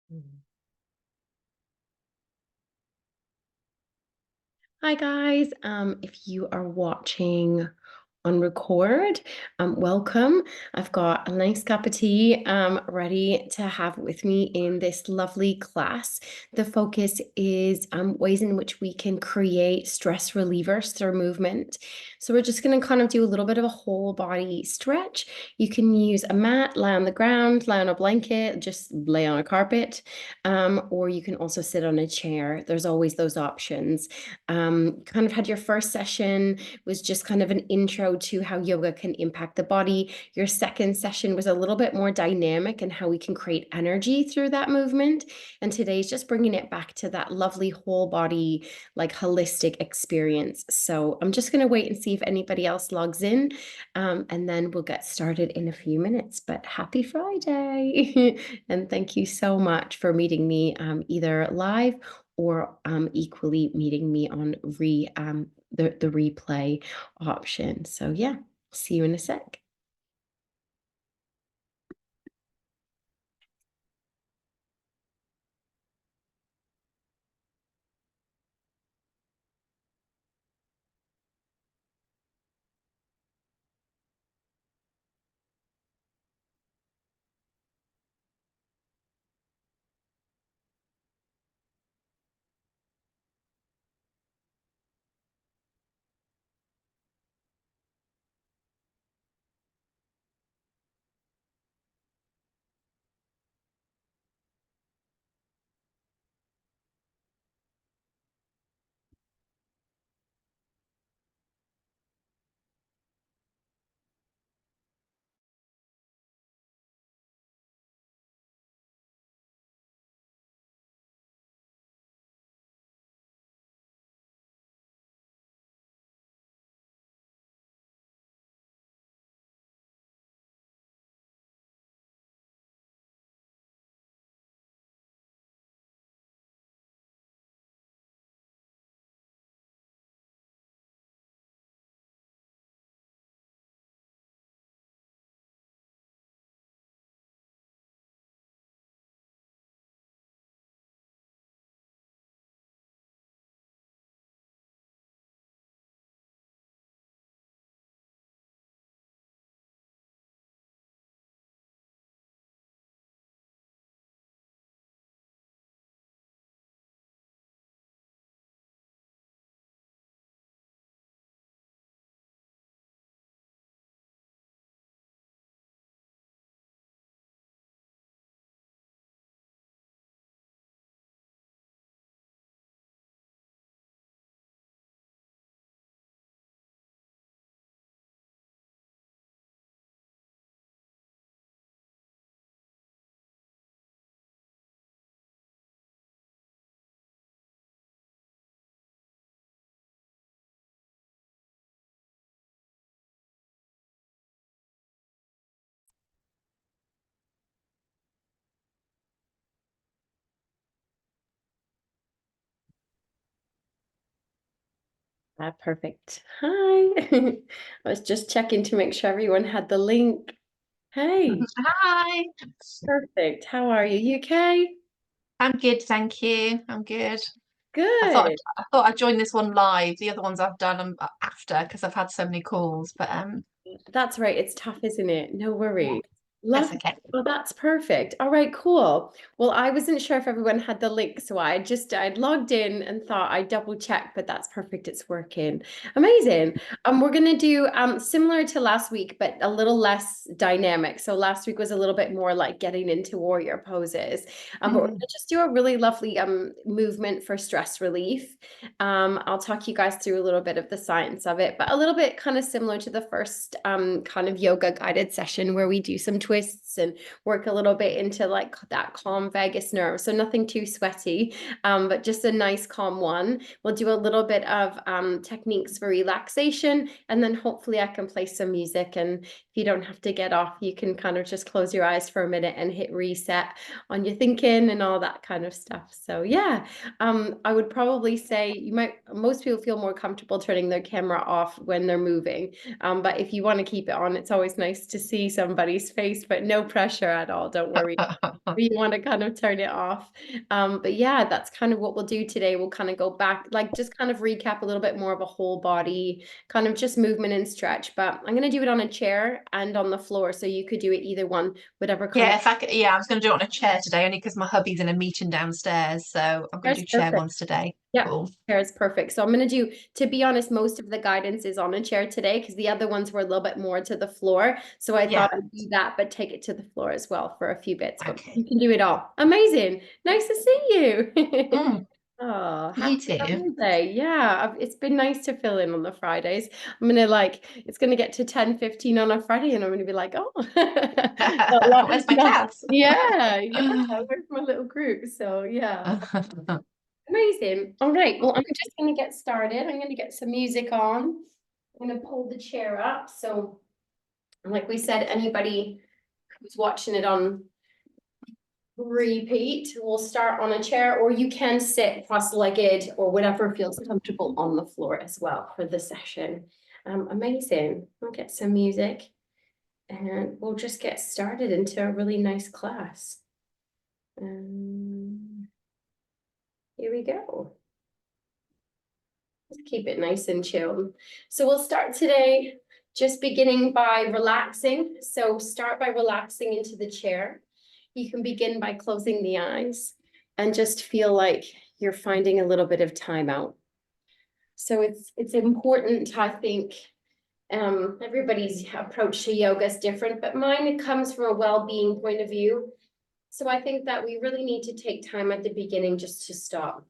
Mhm. Hi guys. If you are watching on record, welcome. I've got a nice cup of tea ready to have with me in this lovely class. The focus is ways in which we can create stress relievers through movement. So we're just going to kind of do a little bit of a whole body stretch. You can use a mat, lie on the ground, lie on a blanket, just lay on a carpet, or you can also sit on a chair. There's always those options. Kind of had your first session was just kind of an intro to how yoga can impact the body. Your second session was a little bit more dynamic and how we can create energy through that movement. And today's just bringing it back to that lovely whole body, like holistic experience. So I'm just going to wait and see if anybody else logs in, and then we'll get started in a few minutes. But happy Friday. And thank you so much for meeting me either live or equally meeting me on the replay option. So yeah, see you in a sec. Perfect. Hi. I was just checking to make sure everyone had the link. Hey, Hi, perfect. How are you? You okay? I'm good, thank you. I'm good. I thought Good. I thought I'd join this one live. The other ones I've done after because I've had so many calls, but That's right. It's tough, isn't it? No yeah, worries. that's Love. okay. Well, that's perfect. All right, cool. Well, I wasn't sure if everyone had the link, so I'd logged in and thought I'd double check, but that's perfect. It's working. Amazing. We're gonna do similar to last week, but a little less dynamic. So last week was a little bit more like getting into warrior poses. But we're Mm, gonna just do a really lovely movement for stress relief. I'll talk you guys through a little bit of the science of it, but a little bit kind of similar to the first kind of yoga guided session where we do some twists and work a little bit into like that calm vagus nerve. So nothing too sweaty, but just a nice calm one. We'll do a little bit of techniques for relaxation, and then hopefully I can play some music. And if you don't have to get off, you can kind of just close your eyes for a minute and hit reset on your thinking and all that kind of stuff. So yeah. I would probably say most people feel more comfortable turning their camera off when they're moving. But if you want to keep it on, it's always nice to see somebody's face taste, but no pressure at all. Don't worry. You want to kind of turn it off. But yeah, that's kind of what we'll do today. We'll kind of go back, like just kind of recap a little bit more of a whole body, kind of just movement and stretch. But I'm going to do it on a chair and on the floor. So you could do it either one, whatever comes. Yeah, if I could, yeah, I was going to do it on a chair today, only because my hubby's in a meeting downstairs, so I'm going to There's do chair perfect. ones today. Yeah, Cool. chair is perfect. So I'm going to do, to be honest, most of the guidance is on a chair today because the other ones were a little bit more to the floor. So I thought Yeah. I'd do that, but take it to the floor as well for a few bits. But Okay. you can do it all. Amazing. Nice to see you. Mm, Oh, you happy too. Friday. Yeah, it's been nice to fill in on the Fridays. I'm gonna like, it's gonna get to 10:15 on a Friday and I'm gonna be like, oh, Where's my class? yeah, yeah, where's my little group? So yeah, amazing. All right, well, I'm just gonna get started. I'm gonna get some music on. I'm gonna pull the chair up. So, like we said, anybody who's watching it on repeat. We'll start on a chair, or you can sit cross-legged or whatever feels comfortable on the floor as well for the session. Amazing. I'll get some music and we'll just get started into a really nice class. Here we go. Let's keep it nice and chill. So we'll start today just beginning by relaxing. So start by relaxing into the chair. You can begin by closing the eyes and just feel like you're finding a little bit of time out. So it's important, I think, everybody's approach to yoga is different, but mine comes from a well-being point of view. So I think that we really need to take time at the beginning just to stop,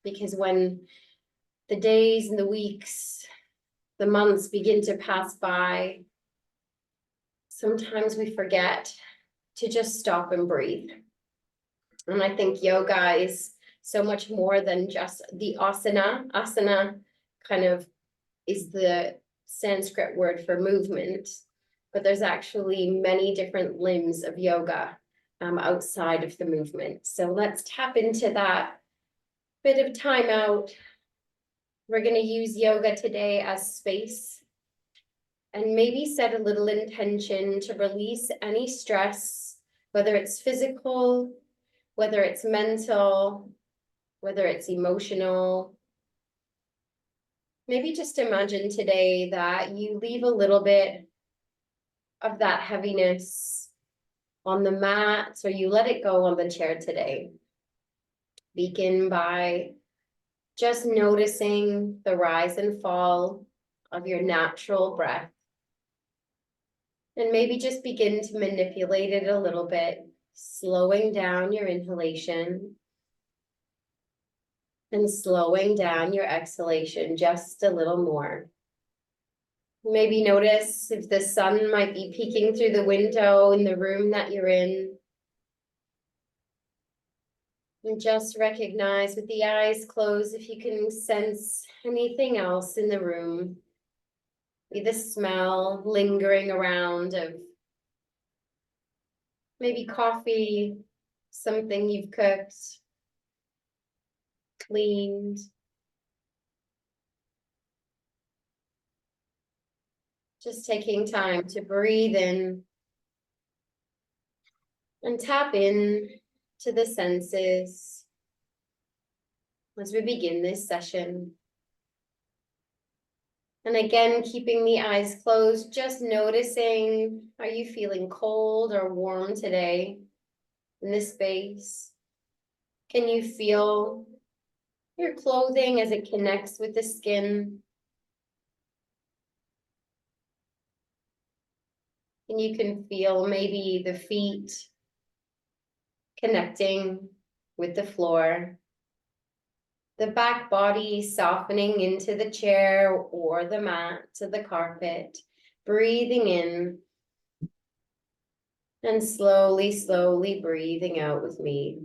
because when the days and the weeks, the months begin to pass by, sometimes we forget to just stop and breathe. And I think yoga is so much more than just the asana. Asana kind of is the Sanskrit word for movement, but there's actually many different limbs of yoga outside of the movement. So let's tap into that bit of time out. We're going to use yoga today as space and maybe set a little intention to release any stress, whether it's physical, whether it's mental, whether it's emotional. Maybe just imagine today that you leave a little bit of that heaviness on the mat, so you let it go on the chair today. Begin by just noticing the rise and fall of your natural breath. And maybe just begin to manipulate it a little bit, slowing down your inhalation and slowing down your exhalation just a little more. Maybe notice if the sun might be peeking through the window in the room that you're in. And just recognize with the eyes closed if you can sense anything else in the room. Be the smell lingering around of maybe coffee, something you've cooked, cleaned. Just taking time to breathe in and tap in to the senses as we begin this session. And again, keeping the eyes closed, just noticing, are you feeling cold or warm today in this space? Can you feel your clothing as it connects with the skin? And you can feel maybe the feet connecting with the floor. The back body softening into the chair or the mat to the carpet. Breathing in and slowly, slowly breathing out with me.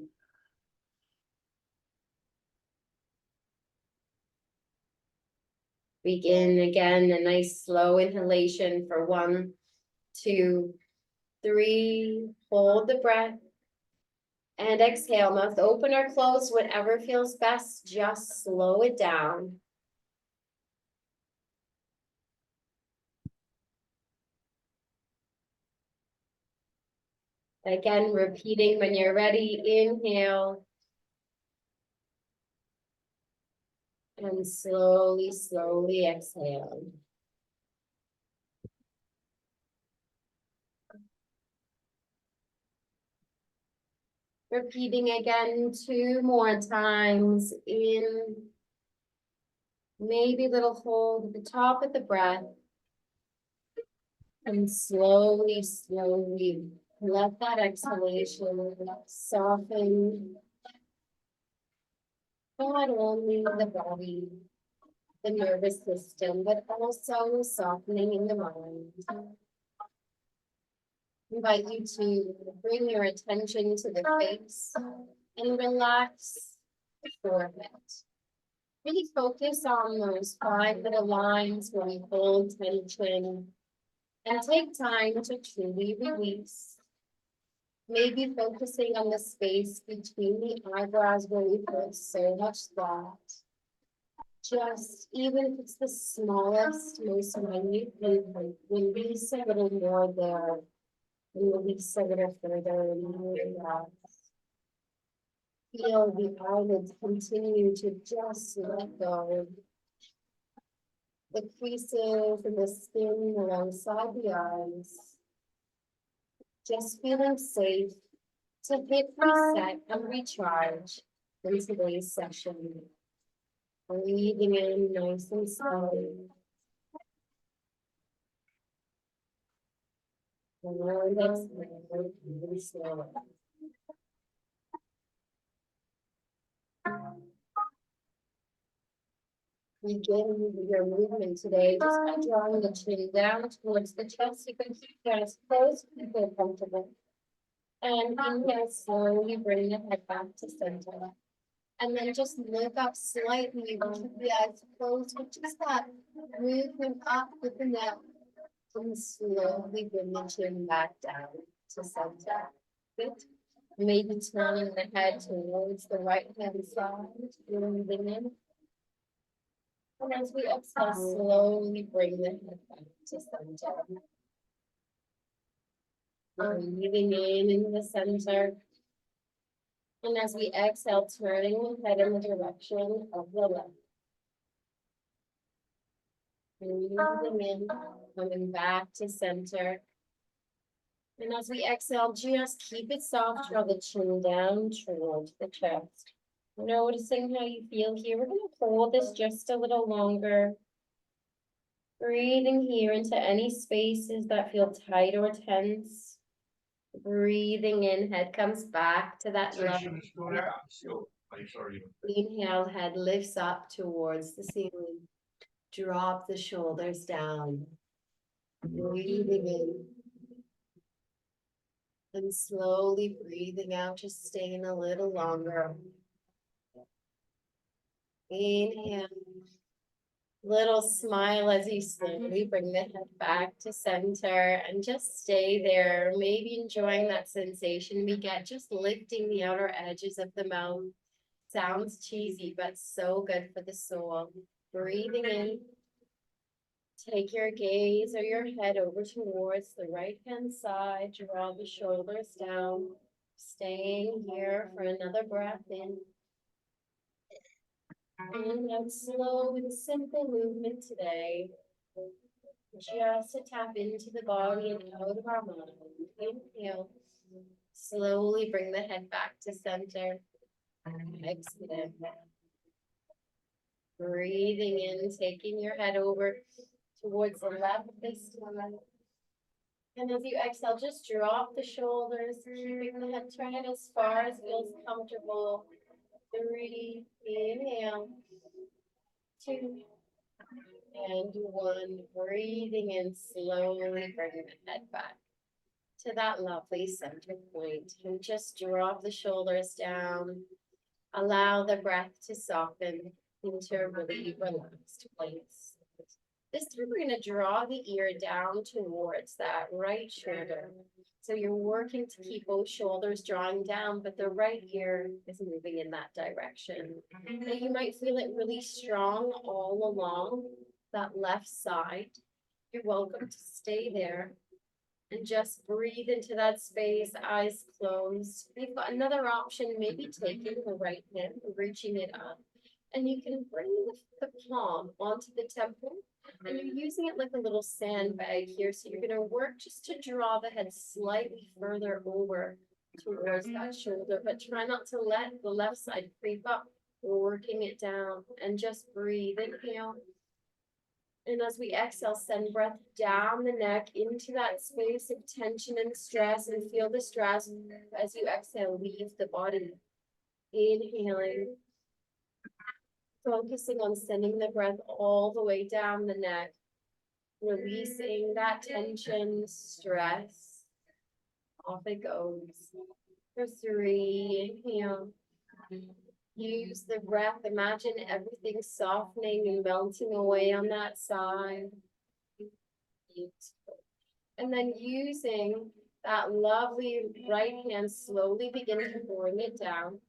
Begin again, a nice slow inhalation for 1, 2, 3. Hold the breath. And exhale, mouth open or closed, whatever feels best, just slow it down. Again, repeating when you're ready, inhale. And slowly, slowly exhale. Repeating again 2 more times in. Maybe a little hold at the top of the breath. And slowly, slowly let that exhalation soften not only the body, the nervous system, but also softening in the mind. Invite you to bring your attention to the face and relax the forehead. Really focus on those 5 little lines where we hold tension and take time to truly release. Maybe focusing on the space between the eyebrows where we put so much thought. Just, even if it's the smallest, most minute movement, release a little more there. And release a little further and relax. Feel the eyelids continue to just let go. The creases and the skin alongside the eyes. Just feeling safe to hit reset and recharge in today's session. Breathing in nice and slowly. And exhale really slowly. Begin your movement today just by drawing the chin down towards the chest. You can keep your eyes closed if you feel comfortable. And inhale, slowly bring the head back to center. And then just look up slightly, keep the eyes closed, with just that movement up with the neck. And slowly bring the chin back down to center. Good. Maybe turning the head towards the right hand side, breathing in. And as we exhale, slowly bring the head back to center. Breathing in the center. And as we exhale, turning the head in the direction of the left. Breathing in, coming back to center. And as we exhale, just keep it soft, draw the chin down towards the chest. Noticing how you feel here. We're going to hold this just a little longer. Breathing here into any spaces that feel tight or tense. Breathing in, head comes back to that level. Inhale, head lifts up towards the ceiling. Drop the shoulders down. Breathing in. And slowly breathing out, just staying a little longer. Inhale. Little smile as you slowly bring the head back to center and just stay there. Maybe enjoying that sensation we get just lifting the outer edges of the mouth. Sounds cheesy, but so good for the soul. Breathing in. Take your gaze or your head over towards the right hand side. Draw the shoulders down. Staying here for another breath in. And out slow and simple movement today. Just to tap into the body and out of our mind. Inhale. Slowly bring the head back to center. Exhale. Breathing in, taking your head over towards the left this time. And as you exhale, just drop the shoulders, keeping the head turned as far as feels comfortable. 3, inhale. 2, and 1. Breathing in, slowly bring the head back to that lovely center point. And just drop the shoulders down. Allow the breath to soften into a really relaxed place. This time we're going to draw the ear down towards that right shoulder. So you're working to keep both shoulders drawing down, but the right ear is moving in that direction. Now you might feel it really strong all along that left side. You're welcome to stay there. And just breathe into that space, eyes closed. You've got another option, maybe taking the right hand, reaching it up. And you can bring the palm onto the temple. And you're using it like a little sandbag here. So you're going to work just to draw the head slightly further over towards that shoulder. But try not to let the left side creep up. Working it down. And just breathe. Inhale. And as we exhale, send breath down the neck into that space of tension and stress, and feel the stress as you exhale, leave the body. Inhaling, focusing on sending the breath all the way down the neck, releasing that tension, stress. Off it goes. For 3, inhale. Use the breath. Imagine everything softening and melting away on that side. Beautiful. And then using that lovely right hand, slowly begin to bring it down,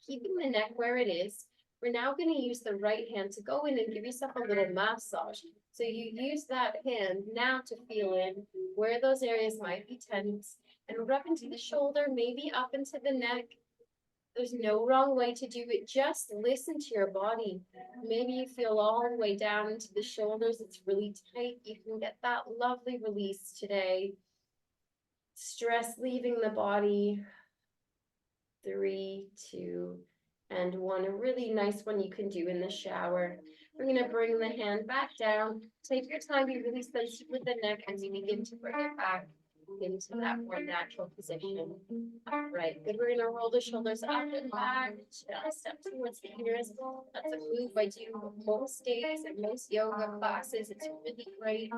keeping the neck where it is. We're now going to use the right hand to go in and give yourself a little massage. So you use that hand now to feel in where those areas might be tense and rub into the shoulder, maybe up into the neck. There's no wrong way to do it. Just listen to your body. Maybe you feel all the way down into the shoulders. It's really tight. You can get that lovely release today. Stress leaving the body. 3, 2, and 1. A really nice one you can do in the shower. We're going to bring the hand back down. Take your time. Be really sensitive with the neck as you begin to bring it back into that more natural position. Right. Good. We're going to roll the shoulders up and back. Step towards the ears. That's a move I do most days and most yoga classes. It's really great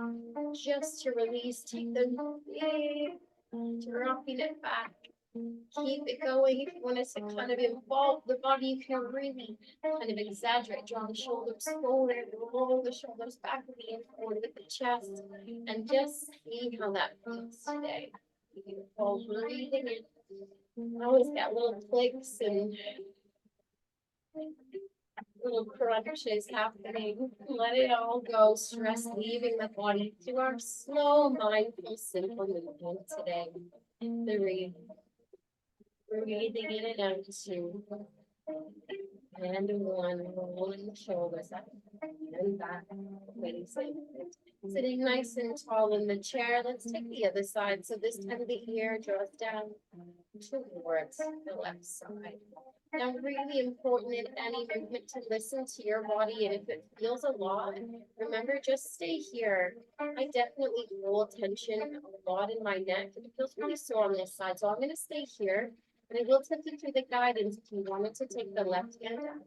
just to release. Take the dropping it back. Keep it going. If you want to kind of involve the body, you can really kind of exaggerate. Draw the shoulders forward, roll the shoulders back, lean forward with the chest, and just see how that feels today. Beautiful. Breathing in. I always got little clicks and little crunches happening. Let it all go. Stress leaving the body through our slow, mindful, simple movement today. 3. Breathing in and out, 2, and 1, rolling the shoulders up and back, releasing. Sitting nice and tall in the chair. Let's take the other side. So this time the ear draws down towards the left side. Now, really important in any movement to listen to your body, and if it feels a lot, remember, just stay here. I definitely roll tension a lot in my neck. It feels really sore on this side, so I'm going to stay here. And I will take you through the guidance if you wanted to take the left hand out.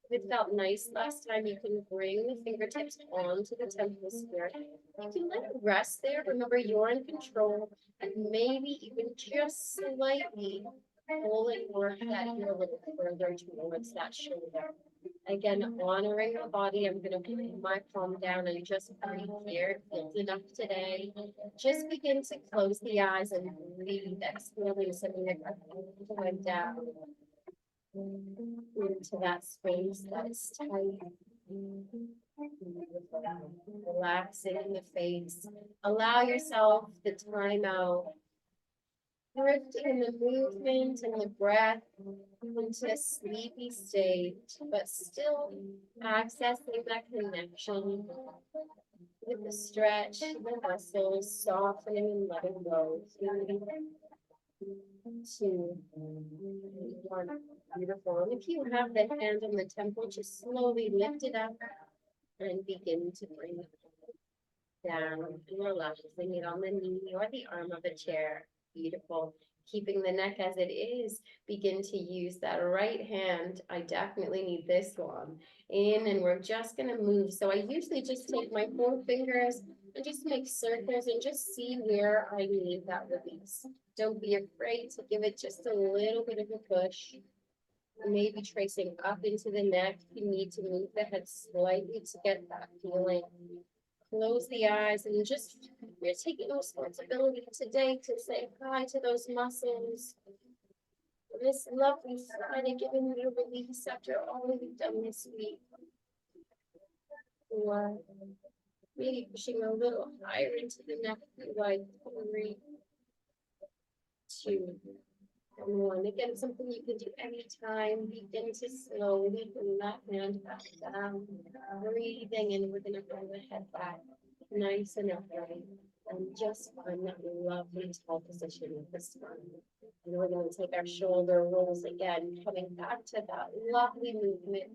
If it felt nice last time, you can bring the fingertips onto the temples here. You can let it rest there. Remember, you're in control, and maybe even just slightly pull and work that here a little further towards that shoulder. Again, honoring the body, I'm going to bring my palm down and just breathe here. It feels enough today. Just begin to close the eyes and breathe, exhaling, sending the breath going down into that space that is tight. Relaxing in the face. Allow yourself the time out. Drifting in the movement and the breath into a sleepy state, but still accessing that connection with the stretch, the muscles, softening and letting go. 3, 2, 1. Beautiful. And if you have the hand on the temple, just slowly lift it up and begin to bring it down and relaxing it on the knee or the arm of a chair. Beautiful. Keeping the neck as it is, begin to use that right hand. I definitely need this one. In, and we're just going to move. So I usually just take my 4 fingers and just make circles and just see where I need that release. Don't be afraid to give it just a little bit of a push. Maybe tracing up into the neck. You need to move the head slightly to get that feeling. Close the eyes and just, we're taking responsibility today to say hi to those muscles. This lovely Friday, giving you a release after all we've done this week. 4, Maybe pushing a little higher into the neck, like 3, 2, and 1. Again, something you can do anytime. Begin to slowly bring that hand back down. Breathing in, we're going to bring the head back nice and upright. And just find that lovely tall position with the spine. And we're going to take our shoulder rolls again, coming back to that lovely movement.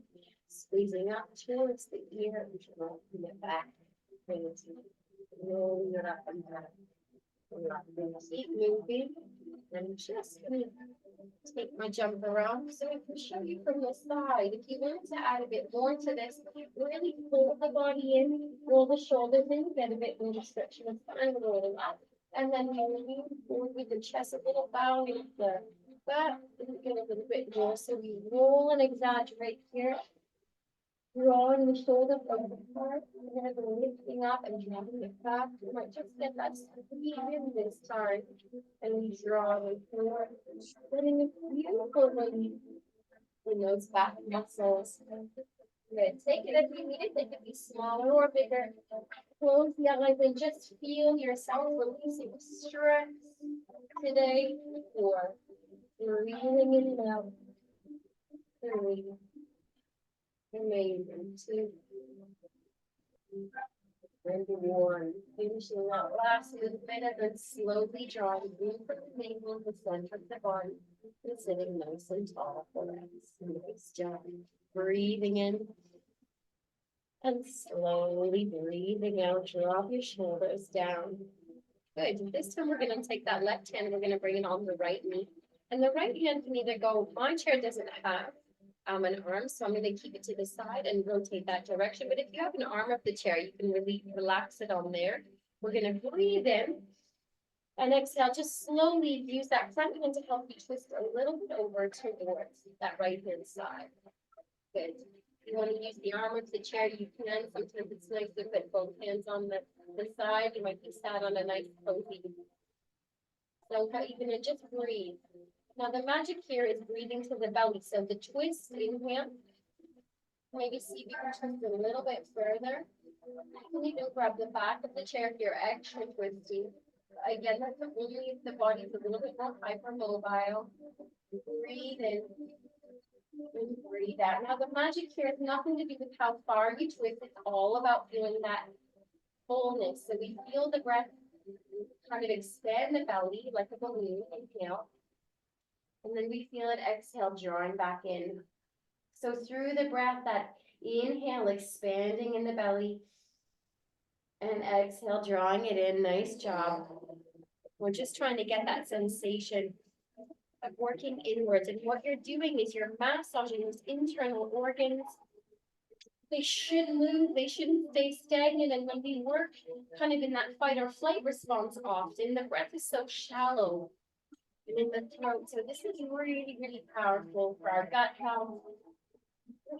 Squeezing up towards the ear and dropping it back. Rolling it up and back. Keep moving. I'm just going to take my jumper off so I can show you from the side. If you want to add a bit more to this, really pull the body in, roll the shoulders in, get a bit more stretch in the spine, roll it up. And then moving forward with the chest a little down with the back, get a little bit more. So we roll and exaggerate here. Drawing the shoulder from the heart, we're going to go lifting up and dropping it back. You might just get that squeeze in this time. And we draw it forward, getting a beautiful relief in those back muscles. Good. Take it if you need it. They could be smaller or bigger. Close the eyes and just feel yourself releasing stress today. 4, breathing in and out. 3, amazing. 2, and 1. Finishing that last little bit and then slowly drawing in from the navel, the center of the body, and sitting nice and tall for that. Nice job. Breathing in and slowly breathing out. Drop your shoulders down. Good. This time we're going to take that left hand, we're going to bring it on the right knee. And the right hand can either go, my chair doesn't have an arm, so I'm going to keep it to the side and rotate that direction. But if you have an arm of the chair, you can really relax it on there. We're going to breathe in and exhale. Just slowly use that front hand to help you twist a little bit over towards that right hand side. Good. If you want to use the arm of the chair, you can. Sometimes it's nice to put both hands on the side. You might be sat on a nice cozy. So how you going to just breathe. Now the magic here is breathing to the belly. So the twist, inhale. Maybe see if you can twist a little bit further. You can even grab the back of the chair if you're extra twisty. Again, that's only if the body's a little bit more hypermobile. Breathe in and breathe out. Now the magic here has nothing to do with how far you twist. It's all about feeling that fullness. So we feel the breath kind of expand the belly like a balloon. Inhale. And then we feel it exhale, drawing back in. So through the breath, that inhale, expanding in the belly, and exhale, drawing it in. Nice job. We're just trying to get that sensation of working inwards. And what you're doing is you're massaging those internal organs. They should move, they shouldn't stay stagnant. And when we work kind of in that fight or flight response often, the breath is so shallow and in the throat. So this is really, really powerful for our gut health.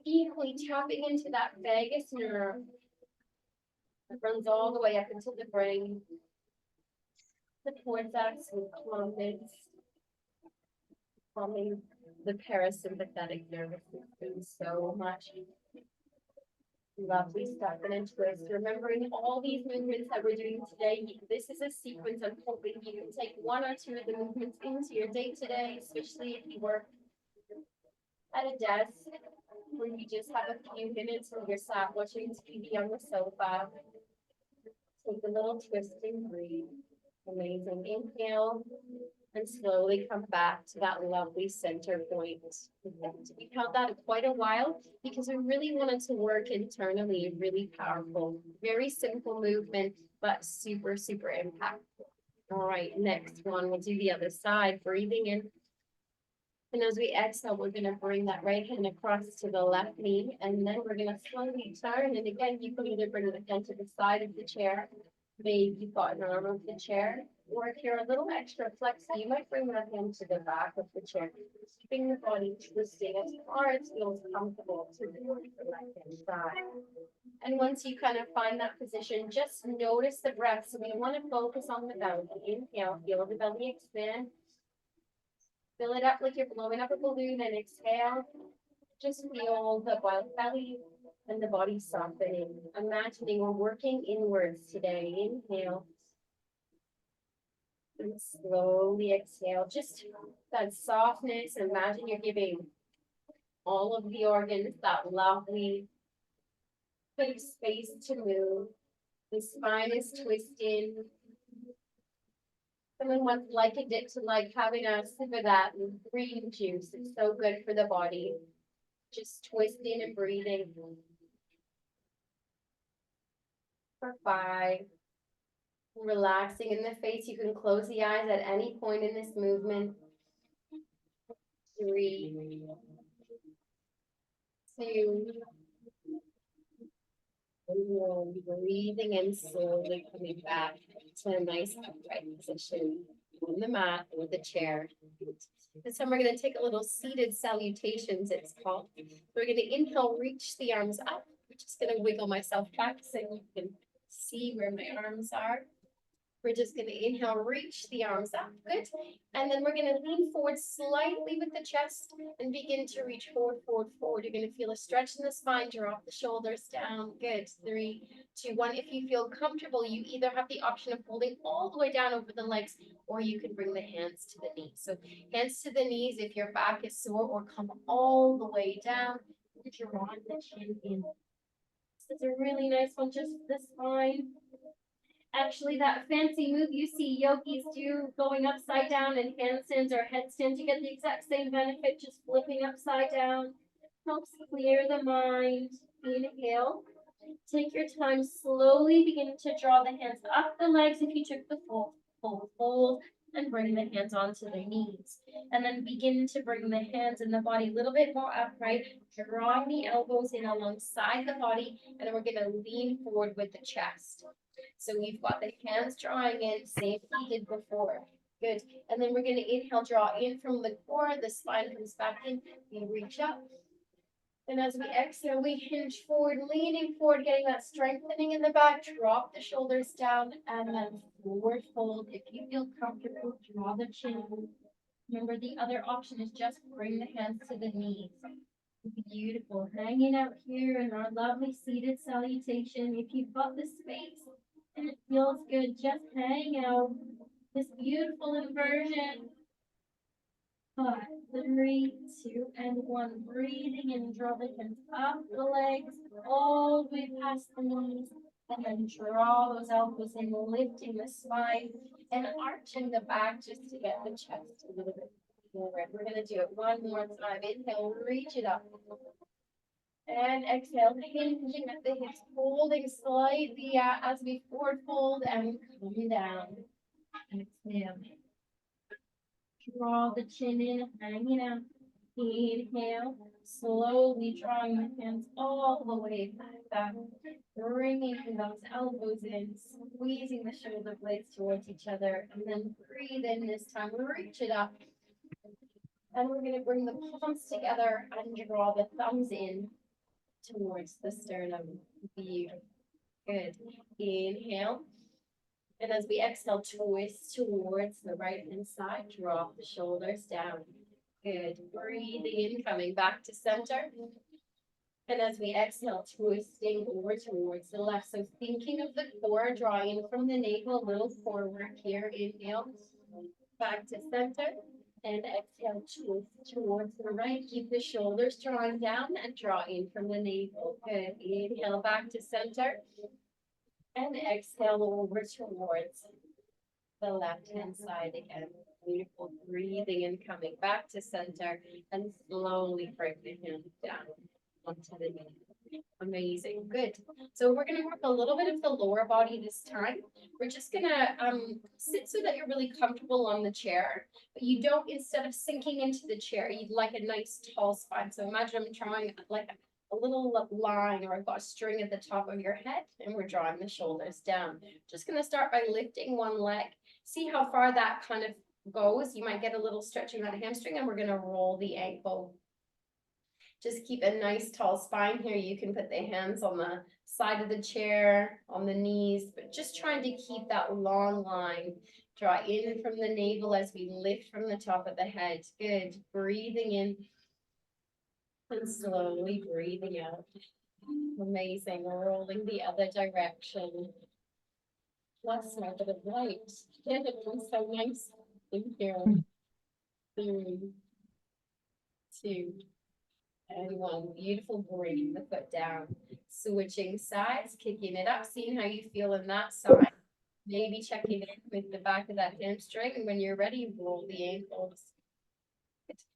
Equally tapping into that vagus nerve that runs all the way up into the brain, the cortex and calming the parasympathetic nervous system so much. Lovely stuff. And then twist. Remembering all these movements that we're doing today, this is a sequence. I'm hoping you can take 1 or 2 of the movements into your day today, especially if you work at a desk where you just have a few minutes when you're sat watching TV on the sofa. Take a little twist and breathe. Amazing. Inhale and slowly come back to that lovely center point. We held that quite a while because we really wanted to work internally. Really powerful. Very simple movement, but super, super impactful. All right, next one, we'll do the other side. Breathing in. And as we exhale, we're going to bring that right hand across to the left knee, and then we're going to slowly turn. And again, you can either bring the hand to the side of the chair, maybe you've got an arm of the chair, or if you're a little extra flexy, you might bring that hand to the back of the chair, keeping the body twisting as far as it feels comfortable to the left-hand side. And once you kind of find that position, just notice the breath. So we want to focus on the belly. Inhale, feel the belly expand. Fill it up like you're blowing up a balloon, and exhale. Just feel the belly and the body softening. Imagining we're working inwards today. Inhale and slowly exhale. Just that softness. Imagine you're giving all of the organs that lovely bit of space to move. The spine is twisting. Someone once likened it to like having a sip of that green juice. It's so good for the body. Just twisting and breathing. For 5. Relaxing in the face. You can close the eyes at any point in this movement. 3, 2, and 1. Breathing in, slowly coming back to a nice upright position on the mat or the chair. This time we're going to take a little seated salutations, it's called. We're going to inhale, reach the arms up. I'm just going to wiggle myself back so you can see where my arms are. We're just going to inhale, reach the arms up. Good. And then we're going to lean forward slightly with the chest and begin to reach forward, forward, forward. You're going to feel a stretch in the spine, drop the shoulders down. Good. 3, 2, 1. If you feel comfortable, you either have the option of holding all the way down over the legs, or you can bring the hands to the knees. So hands to the knees if your back is sore, or come all the way down. Draw the chin in. This is a really nice one, just for the spine. Actually, that fancy move you see yogis do going upside down in handstands or headstands, you get the exact same benefit, just flipping upside down. Helps clear the mind. Inhale. Take your time, slowly begin to draw the hands up the legs if you took the fold, and bring the hands onto the knees. And then begin to bring the hands and the body a little bit more upright, drawing the elbows in alongside the body, and then we're gonna lean forward with the chest. So we've got the hands drawing in, same we did before. Good. And then we're going to inhale, draw in from the core, the spine comes back in, we reach up. And as we exhale, we hinge forward, leaning forward, getting that strengthening in the back, drop the shoulders down, and then forward fold. If you feel comfortable, draw the chin. Remember, the other option is just bring the hands to the knees. Beautiful. Hanging out here in our lovely seated salutation. If you've got the space and it feels good, just hang out. This beautiful inversion. 5, 3, 2, and 1. Breathing in, draw the hands up the legs, all the way past the knees. And then draw those elbows in, lifting the spine and arching the back just to get the chest a little bit forward. We're going to do it one more time. Inhale, reach it up. And exhale, hinging at the hips, holding slightly as we forward fold and come down. Exhale. Draw the chin in, hanging out. Inhale, slowly drawing the hands all the way back, bringing those elbows in, squeezing the shoulder blades towards each other, and then breathe in this time, reach it up. And we're going to bring the palms together and draw the thumbs in towards the sternum. Beautiful. Good. Inhale. And as we exhale, twist towards the right hand side, drop the shoulders down. Good. Breathing in, coming back to center. And as we exhale, twisting over towards the left. So thinking of the core, drawing from the navel a little forward here. Inhale, back to center. And exhale, twist towards the right. Keep the shoulders drawing down and draw in from the navel. Good. Inhale, back to center. And exhale over towards the left-hand side again. Beautiful. Breathing and coming back to center and slowly bring the hands down onto the knee. Amazing. Good. So we're going to work a little bit of the lower body this time. We're just going to sit so that you're really comfortable on the chair, but you don't, instead of sinking into the chair, you'd like a nice tall spine. So imagine I'm drawing like a little line, or I've got a string at the top of your head, and we're drawing the shoulders down. Just going to start by lifting one leg. See how far that kind of goes. You might get a little stretching of the hamstring, and we're going to roll the ankle. Just keep a nice tall spine here. You can put the hands on the side of the chair, on the knees, but just trying to keep that long line. Draw in from the navel as we lift from the top of the head. Good. Breathing in and slowly breathing out. Amazing. Rolling the other direction. Plus my bit of light. Yeah, it feels so nice in here. 3, 2, and 1. Beautiful. Bringing the foot down. Switching sides, kicking it up, seeing how you feel in that side. Maybe checking in with the back of that hamstring. And when you're ready, roll the ankles.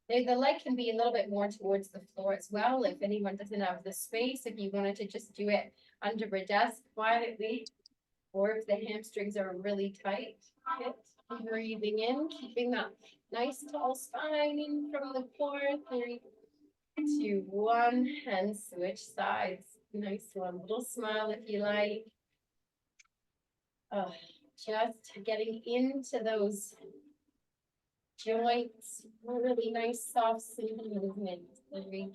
The leg can be a little bit more towards the floor as well. If anyone doesn't have the space, if you wanted to just do it under a desk quietly, or if the hamstrings are really tight, good. Breathing in, keeping that nice tall spine in from the core. 3, 2, 1, and switch sides. Nice one. Little smile if you like. Just getting into those joints. Really nice, soft, simple movement. 3,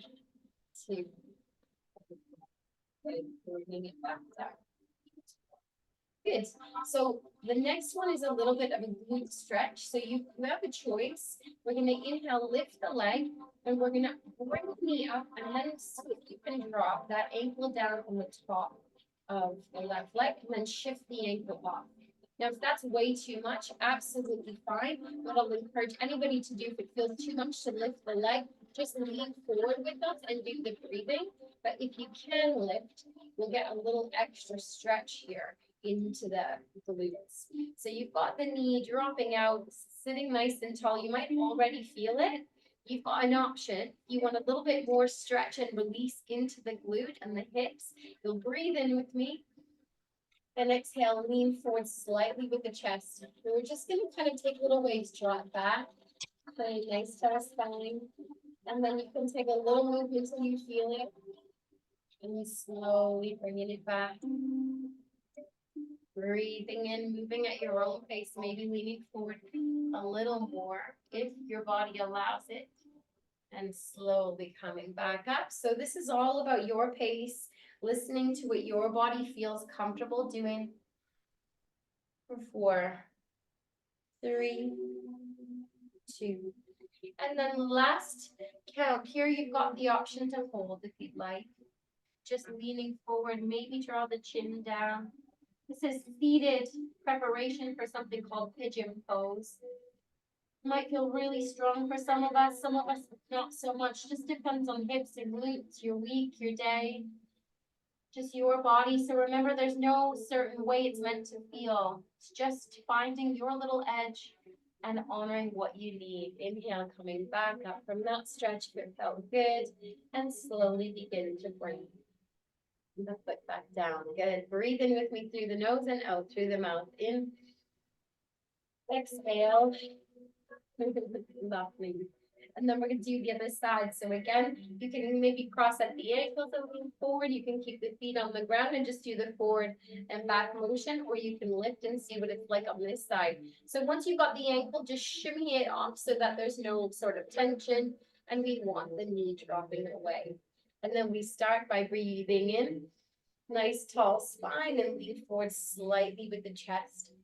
2, good. Bringing it back down. Good. So the next one is a little bit of a glute stretch. So you have a choice. We're going to inhale, lift the leg, and we're going to bring the knee up and then see if you can drop that ankle down on the top of the left leg and then shift the ankle off. Now, if that's way too much, absolutely fine. What I'll encourage anybody to do if it feels too much to lift the leg, just lean forward with us and do the breathing. But if you can lift, we'll get a little extra stretch here into the glutes. So you've got the knee dropping out, sitting nice and tall. You might already feel it. You've got an option. You want a little bit more stretch and release into the glute and the hips. You'll breathe in with me. And exhale, lean forward slightly with the chest. We're just going to kind of take little waves, draw it back. Play a nice tall spine. And then you can take a little movement till you feel it. And you slowly bringing it back. Breathing in, moving at your own pace, maybe leaning forward a little more if your body allows it. And slowly coming back up. So this is all about your pace, listening to what your body feels comfortable doing. 4, 3, 2. And then last count here, you've got the option to hold if you'd like. Just leaning forward, maybe draw the chin down. This is seated preparation for something called pigeon pose. Might feel really strong for some of us not so much. Just depends on hips and glutes, your week, your day, just your body. So remember, there's no certain way it's meant to feel. It's just finding your little edge and honoring what you need. Inhale, coming back up from that stretch if it felt good, and slowly begin to bring the foot back down. Good. Breathe in with me through the nose and out through the mouth. In. Exhale. Lovely. And then we're going to do the other side. So again, you can maybe cross at the ankles and lean forward. You can keep the feet on the ground and just do the forward and back motion, or you can lift and see what it's like on this side. So once you've got the ankle, just shimmy it off so that there's no sort of tension, and we want the knee dropping away. And then we start by breathing in, nice tall spine, and lean forward slightly with the chest.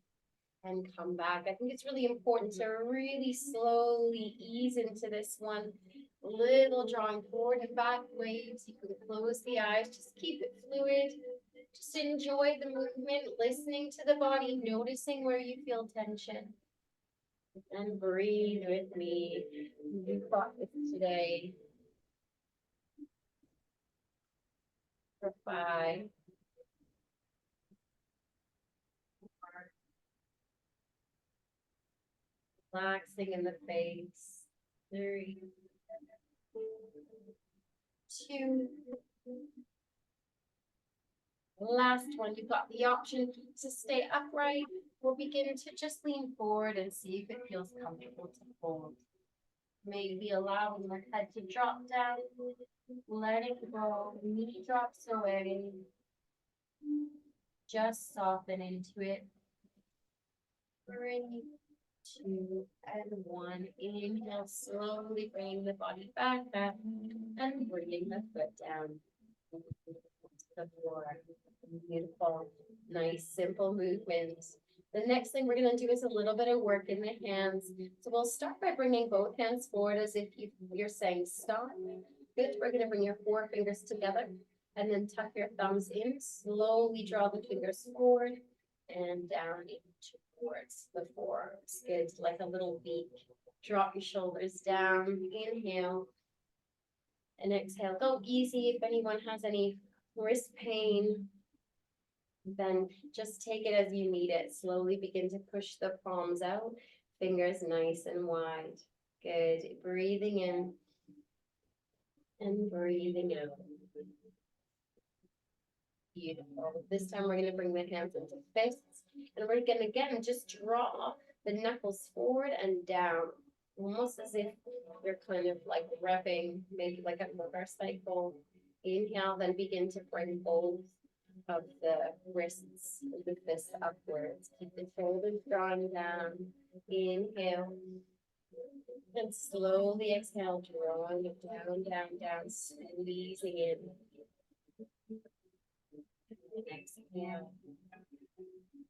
And come back. I think it's really important to really slowly ease into this one. Little drawing forward and back waves. You can close the eyes. Just keep it fluid. Just enjoy the movement, listening to the body, noticing where you feel tension. And breathe with me. You've got this today. For 5. Relaxing in the face. 3, 2. Last one, you've got the option to stay upright or begin to just lean forward and see if it feels comfortable to fold. Maybe allowing the head to drop down, let it go, knee drops away. Just soften into it. 3, 2, and 1. Inhale, slowly bringing the body back up and bringing the foot down to the floor. Beautiful, nice, simple movements. The next thing we're going to do is a little bit of work in the hands. So we'll start by bringing both hands forward as if you're saying stop. Good. We're going to bring your 4 fingers together. And then tuck your thumbs in, slowly draw the fingers forward and down towards the forearms. Good, like a little beak. Drop your shoulders down, inhale, and exhale. Go easy. If anyone has any wrist pain, then just take it as you need it. Slowly begin to push the palms out, fingers nice and wide. Good, breathing in and breathing out. Beautiful. This time we're going to bring the hands into fists, and we're going to again just draw the knuckles forward and down, almost as if you're kind of like revving, maybe like a motorcycle. Inhale, then begin to bring both of the wrists of the fists upwards. Keep the shoulders drawn down. Inhale. And slowly exhale, drawing it down, down, down, squeezing in. Exhale.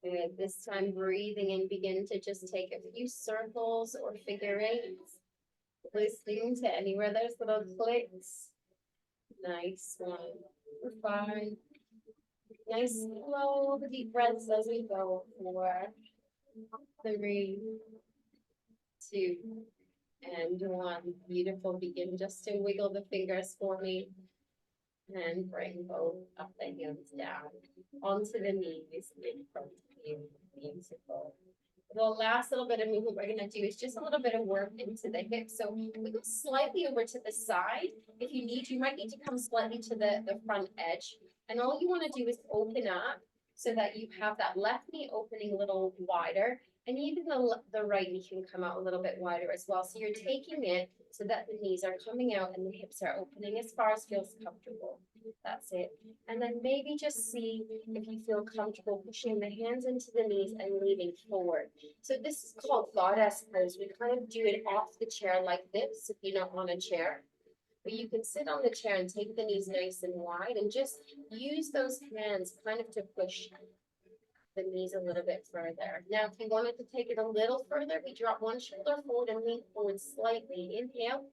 Good. This time breathing in, begin to just take a few circles or figure eights, listening to anywhere there's little clicks. Nice one. 5. Nice slow deep breaths as we go. 4, 3, 2, and 1. Beautiful. Begin just to wiggle the fingers for me. And bring both of the hands down onto the knees in front of you. Beautiful. The last little bit of movement we're going to do is just a little bit of work into the hips. So we go slightly over to the side. If you need, you might need to come slightly to the front edge. And all you want to do is open up so that you have that left knee opening a little wider. And even the right knee can come out a little bit wider as well. So you're taking it so that the knees are coming out and the hips are opening as far as feels comfortable. That's it. And then maybe just see if you feel comfortable pushing the hands into the knees and leaning forward. So this is called goddess pose. We kind of do it off the chair like this if you're not on a chair. But you can sit on the chair and take the knees nice and wide and just use those hands kind of to push the knees a little bit further. Now, if you wanted to take it a little further, we drop one shoulder forward and lean forward slightly. Inhale,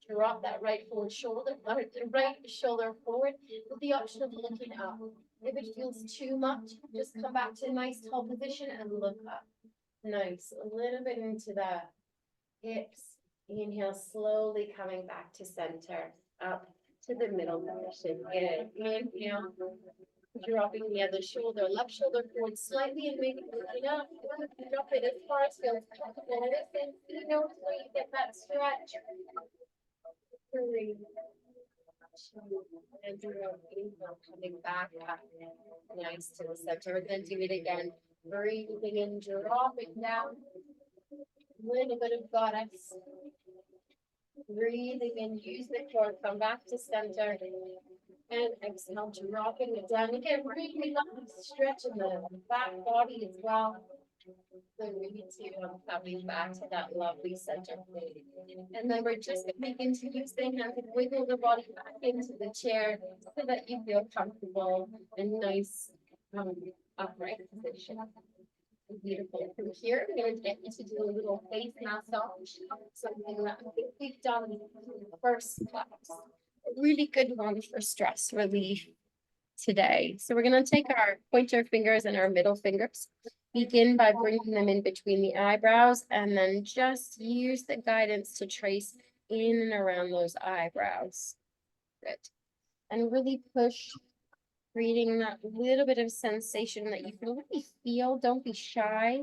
drop that right forward shoulder, the right shoulder forward with the option of looking up. If it feels too much, just come back to a nice tall position and look up. Nice, a little bit into the hips. Inhale, slowly coming back to center, up to the middle position. Good. Inhale, dropping the other shoulder, left shoulder forward slightly and maybe looking up. Drop it as far as feels comfortable. Listen, you know, where you get that stretch. 3, 2, and 0. Inhale, coming back up. Nice to the center. We're going to do it again. Breathing in, dropping down. Little bit of goddess. Breathing in, use the core, come back to center. And exhale, dropping it down. Again, really nice stretch in the back body as well. 3, 2, coming back to that lovely center plate. And then we're just going to begin to use the hands and wiggle the body back into the chair so that you feel comfortable and nice upright position. Beautiful. From here, I'm going to get you to do a little face massage, something that I think we've done in the first class. A really good one for stress relief today. So we're going to take our pointer fingers and our middle fingers. Begin by bringing them in between the eyebrows and then just use the guidance to trace in and around those eyebrows. Good. And really push, creating that little bit of sensation that you can really feel. Don't be shy.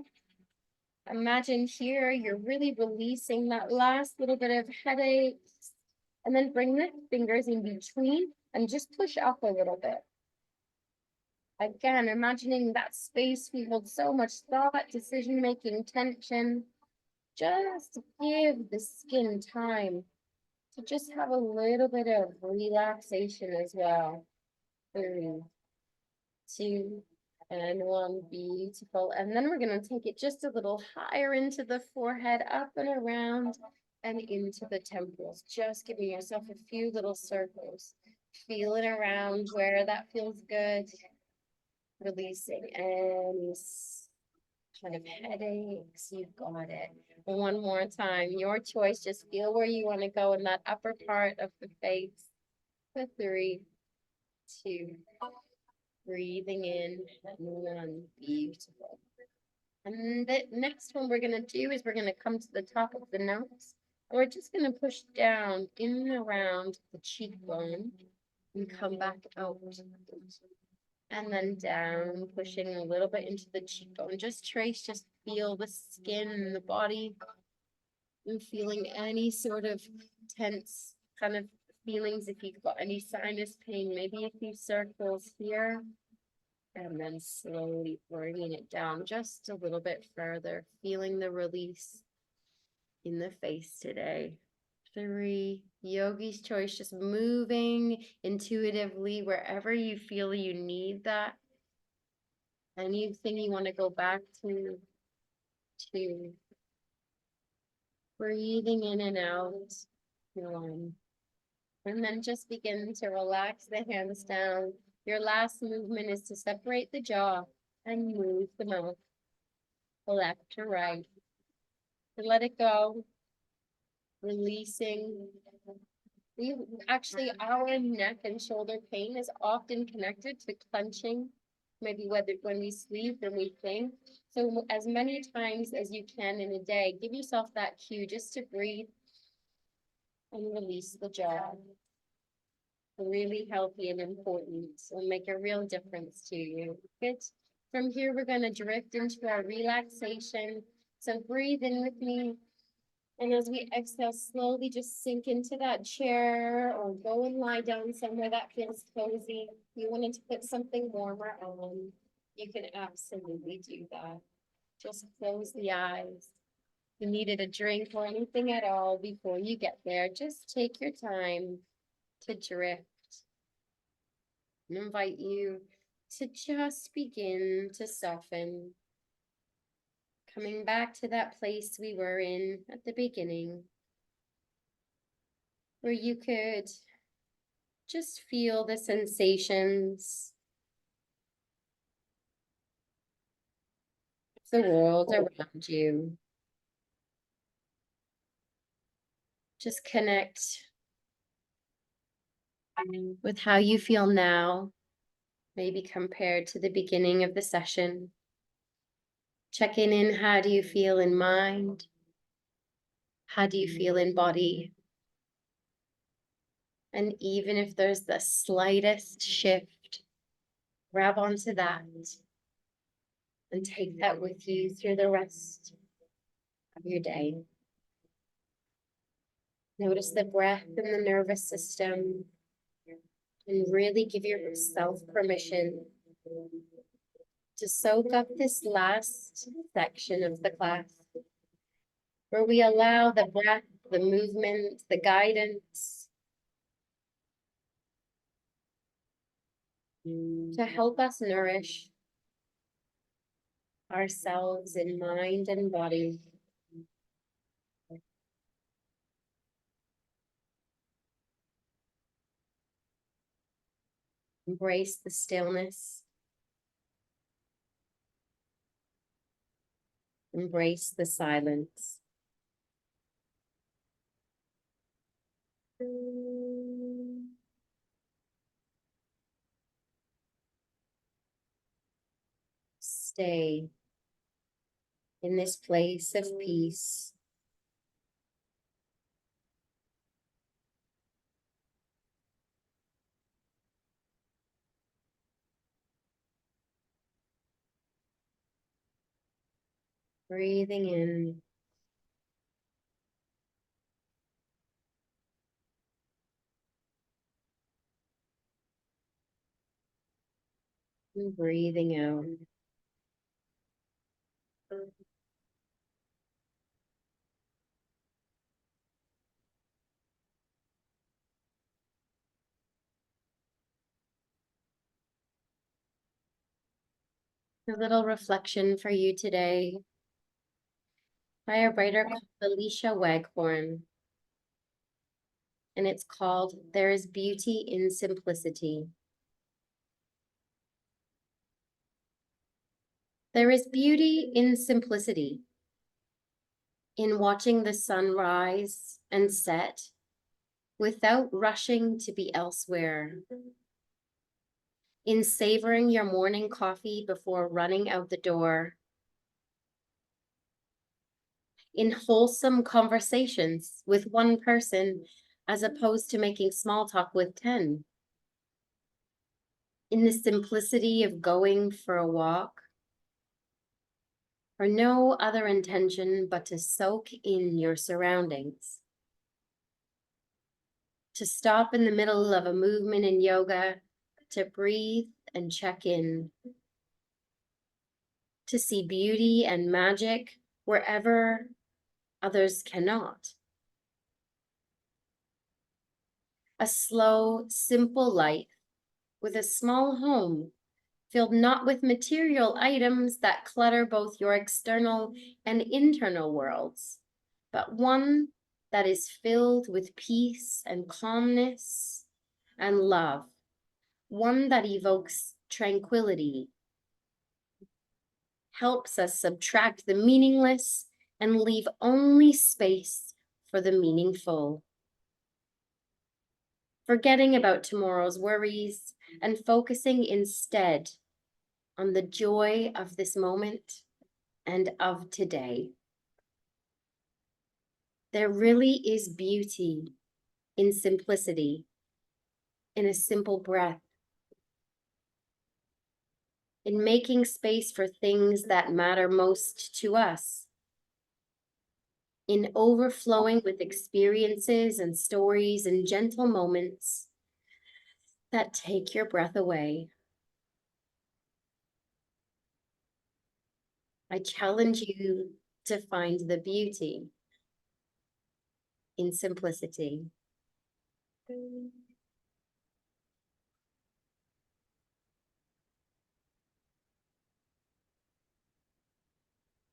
Imagine here you're really releasing that last little bit of headache. And then bring the fingers in between and just push up a little bit. Again, imagining that space we hold so much thought, decision-making, tension. Just give the skin time to just have a little bit of relaxation as well. 3, 2, and 1. Beautiful. And then we're going to take it just a little higher into the forehead, up and around and into the temples. Just giving yourself a few little circles. Feel it around where that feels good. Releasing any kind of headaches. You've got it. One more time. Your choice. Just feel where you want to go in that upper part of the face. For 3, two, breathing in, one, beautiful. And the next one we're gonna do is we're gonna come to the top of the nose. And we're just gonna push down in and around the cheekbone and come back out. And then down, pushing a little bit into the cheekbone. Just trace, just feel the skin and the body. And feeling any sort of tense kind of feelings. If you've got any sinus pain, maybe a few circles here. And then slowly bringing it down just a little bit further, feeling the release in the face today. 3, yogi's choice, just moving intuitively wherever you feel you need that. Anything you want to go back to, 2, breathing in and out, 1. And then just begin to relax the hands down. Your last movement is to separate the jaw and move the mouth left to right. And let it go, releasing. Our neck and shoulder pain is often connected to clenching, maybe whether when we sleep and we think. So as many times as you can in a day, give yourself that cue just to breathe and release the jaw. Really healthy and important. Will make a real difference to you. Good. From here, we're going to drift into our relaxation. So breathe in with me. And as we exhale, slowly just sink into that chair or go and lie down somewhere that feels cozy. If you wanted to put something warmer on, you can absolutely do that. Just close the eyes. If you needed a drink or anything at all before you get there, just take your time to drift. And invite you to just begin to soften. Coming back to that place we were in at the beginning, where you could just feel the sensations of the world around you. Just connect with how you feel now, maybe compared to the beginning of the session. Checking in, how do you feel in mind? How do you feel in body? And even if there's the slightest shift, grab onto that and take that with you through the rest of your day. Notice the breath and the nervous system, and really give yourself permission to soak up this last section of the class, where we allow the breath, the movement, the guidance to help us nourish ourselves in mind and body. Embrace the stillness. Embrace the silence. Stay in this place of peace. Breathing in. And breathing out. A little reflection for you today by a writer called Alicia Waghorn. And it's called There is Beauty in Simplicity. There is beauty in simplicity, in watching the sun rise and set without rushing to be elsewhere, in savoring your morning coffee before running out the door, in wholesome conversations with one person as opposed to making small talk with 10, in the simplicity of going for a walk, for no other intention but to soak in your surroundings, to stop in the middle of a movement in yoga, to breathe and check in, to see beauty and magic wherever others cannot. A slow, simple life with a small home filled not with material items that clutter both your external and internal worlds, but one that is filled with peace and calmness and love, one that evokes tranquility, helps us subtract the meaningless and leave only space for the meaningful. Forgetting about tomorrow's worries and focusing instead on the joy of this moment and of today. There really is beauty in simplicity, in a simple breath, in making space for things that matter most to us, in overflowing with experiences and stories and gentle moments that take your breath away. I challenge you to find the beauty in simplicity. A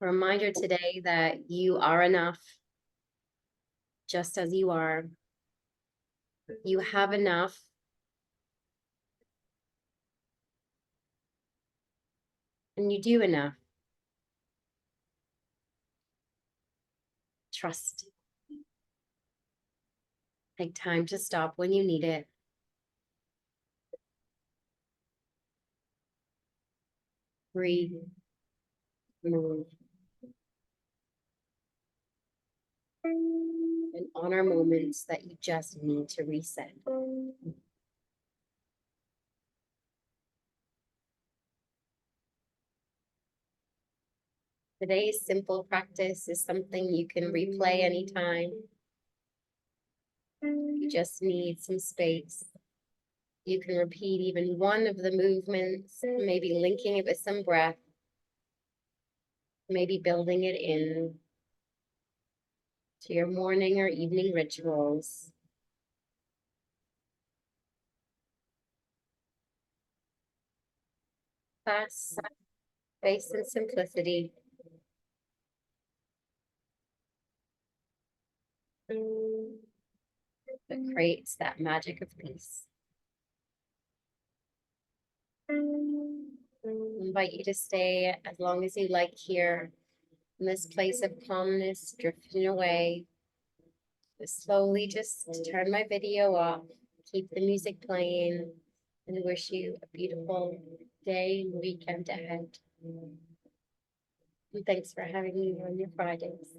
reminder today that you are enough, just as you are. You have enough. And you do enough. Trust. Take time to stop when you need it. Breathe. Move. And honor moments that you just need to reset. Today's simple practice is something you can replay anytime. You just need some space. You can repeat even one of the movements, maybe linking it with some breath, maybe building it in to your morning or evening rituals. Fast, space, and simplicity. That creates that magic of peace. I invite you to stay as long as you like here in this place of calmness, drifting away. Slowly just turn my video off, keep the music playing, and wish you a beautiful day and weekend ahead. And thanks for having me on your Fridays.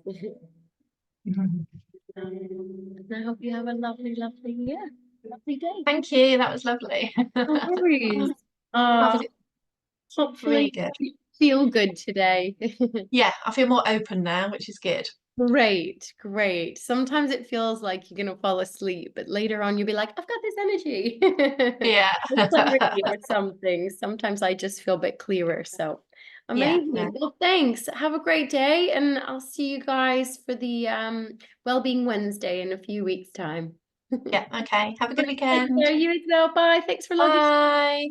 And I hope you have a lovely, lovely day. Thank you. That was lovely. No worries. Lovely. Really Hopefully good. you feel good today. Yeah, I feel more open now, which is good. Great, great. Sometimes it feels like you're gonna fall asleep, but later on you'll be like, I've got this energy. Yeah. Clarity or something. Sometimes I just feel a bit clearer. So Yeah. amazing. Well, thanks. Have a great day, and I'll see you guys for the Wellbeing Wednesday in a few weeks' time. Yeah. Okay. Have a good Take weekend. care, you as well. Bye. Thanks for logging. Bye.